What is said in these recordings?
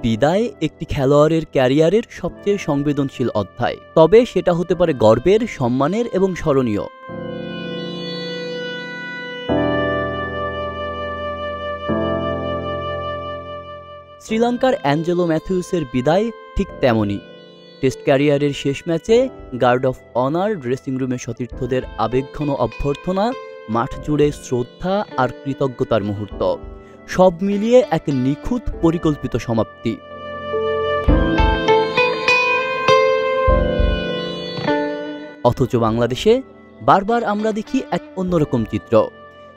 বিদায় একটি খেলোয়াড়ের ক্যারিয়ারের সবচেয়ে সংবেদনশীল অধ্যায়, তবে সেটা হতে পারে গর্বের, সম্মানের এবং স্মরণীয়। শ্রীলঙ্কার অ্যাঞ্জেলো ম্যাথিউসের বিদায় ঠিক তেমনই। টেস্ট ক্যারিয়ারের শেষ ম্যাচে গার্ড অফ অনার, ড্রেসিং রুমে সতীর্থদের আবেগঘন অভ্যর্থনা, মাঠ জুড়ে শ্রদ্ধা আর কৃতজ্ঞতার মুহূর্ত, সব মিলিয়ে এক নিখুঁত পরিকল্পিত সমাপ্তি। অথচ বাংলাদেশে বারবার আমরা দেখি এক অন্যরকম চিত্র,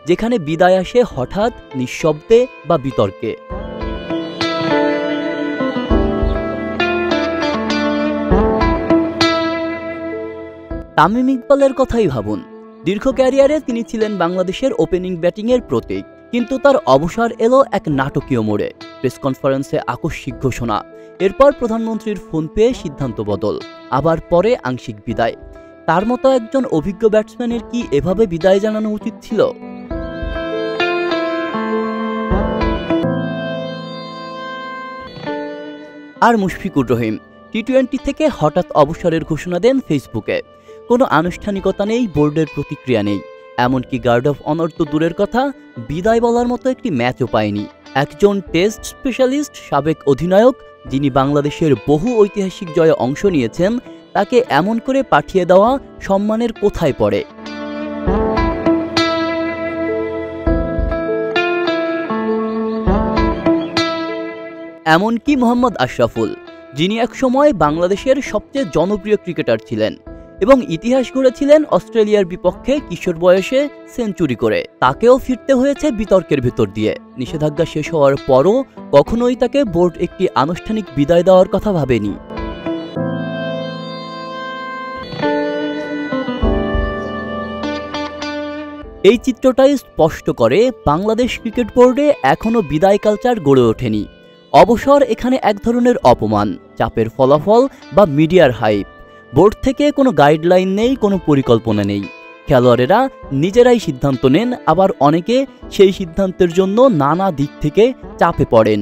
যেখানে বিদায় আসে হঠাৎ, নিঃশব্দে বা বিতর্কে। তামিম ইকবালের কথাই ভাবুন। দীর্ঘ ক্যারিয়ারে তিনি ছিলেন বাংলাদেশের ওপেনিং ব্যাটিংয়ের প্রতীক, কিন্তু তার অবসর এলো এক নাটকীয় মোড়ে। প্রেস কনফারেন্সে আকস্মিক ঘোষণা, এরপর প্রধানমন্ত্রীর ফোন পেয়ে সিদ্ধান্ত বদল, আবার পরে আংশিক বিদায়। তার মতো একজন অভিজ্ঞ ব্যাটসম্যানের কি এভাবে বিদায় জানানো উচিত ছিল? আর মুশফিকুর রহিম টি-20 থেকে হঠাৎ অবসরের ঘোষণা দেন ফেসবুকে। কোনো আনুষ্ঠানিকতা নেই, বোর্ডের প্রতিক্রিয়া নেই, এমনকি গার্ড অফ অনার তো দূরের কথা, বিদায় বলার মতো একটি ম্যাচও পায়নি। একজন টেস্ট স্পেশালিস্ট, সাবেক অধিনায়ক, যিনি বাংলাদেশের বহু ঐতিহাসিক জয়ে অংশ নিয়েছেন, তাকে এমন করে পাঠিয়ে দেওয়া সম্মানের কোথায় পড়ে? এমনকি মোহাম্মদ আশরাফুল, যিনি একসময় বাংলাদেশের সবচেয়ে জনপ্রিয় ক্রিকেটার ছিলেন এবং ইতিহাস গড়েছিলেন অস্ট্রেলিয়ার বিপক্ষে কিশোর বয়সে সেঞ্চুরি করে, তাকেও ফিরতে হয়েছে বিতর্কের ভেতর দিয়ে। নিষেধাজ্ঞা শেষ হওয়ার পরও কখনোই তাকে বোর্ড একটি আনুষ্ঠানিক বিদায় দেওয়ার কথা ভাবেনি। এই চিত্রটাই স্পষ্ট করে বাংলাদেশ ক্রিকেট বোর্ডে এখনও বিদায় কালচার গড়ে ওঠেনি। অবসর এখানে এক ধরনের অপমান, চাপের ফলাফল বা মিডিয়ার হাইপ। বোর্ড থেকে কোনো গাইডলাইন নেই, কোনো পরিকল্পনা নেই। খেলোয়াড়েরা নিজেরাই সিদ্ধান্ত নেন, আবার অনেকে সেই সিদ্ধান্তের জন্য নানা দিক থেকে চাপে পড়েন।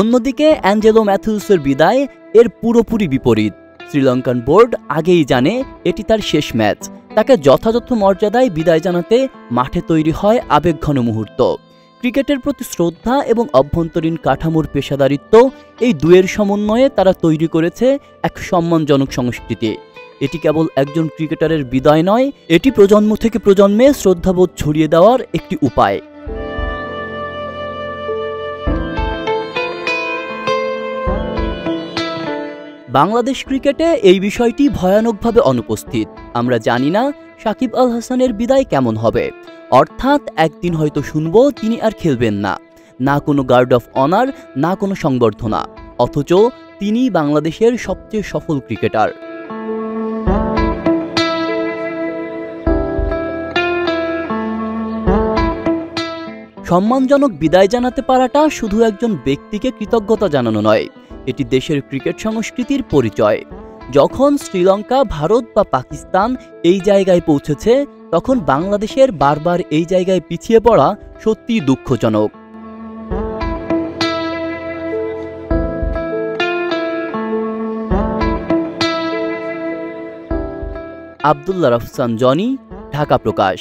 অন্যদিকে অ্যাঞ্জেলো ম্যাথিউসের বিদায় এর পুরোপুরি বিপরীত। শ্রীলঙ্কান বোর্ড আগেই জানে এটি তার শেষ ম্যাচ। তাকে যথাযথ মর্যাদায় বিদায় জানাতে মাঠে তৈরি হয় আবেগঘন মুহূর্ত। ক্রিকেটের প্রতি শ্রদ্ধা এবং অভ্যন্তরীণ কাঠামোর পেশাদারিত্ব, এই দুয়ের সমন্বয়ে তারা তৈরি করেছে এক সম্মানজনক সংস্কৃতি। এটি কেবল একজন ক্রিকেটারের বিদায় নয়, এটি প্রজন্ম থেকে প্রজন্মে শ্রদ্ধাবোধ ছড়িয়ে দেওয়ার একটি উপায়। বাংলাদেশ ক্রিকেটে এই বিষয়টি ভয়ানকভাবে অনুপস্থিত। আমরা জানি না সাকিব আল হাসানের বিদায় কেমন হবে, অর্থাৎ একদিন হয়তো শুনবো তিনি আর খেলবেন না, না কোনো গার্ড অফ অনার, না কোনো সংবর্ধনা, অথচ তিনি বাংলাদেশের সবচেয়ে সফল ক্রিকেটার। সম্মানজনক বিদায় জানাতে পারাটা শুধু একজন ব্যক্তিকে কৃতজ্ঞতা জানানো নয়, এটি দেশের ক্রিকেট সংস্কৃতির পরিচয়। যখন শ্রীলঙ্কা, ভারত বা পাকিস্তান এই জায়গায় পৌঁছেছে, তখন বাংলাদেশের বারবার এই জায়গায় পিছিয়ে পড়া সত্যিই দুঃখজনক। আব্দুল্লাহ রফসান জনি, ঢাকা প্রকাশ।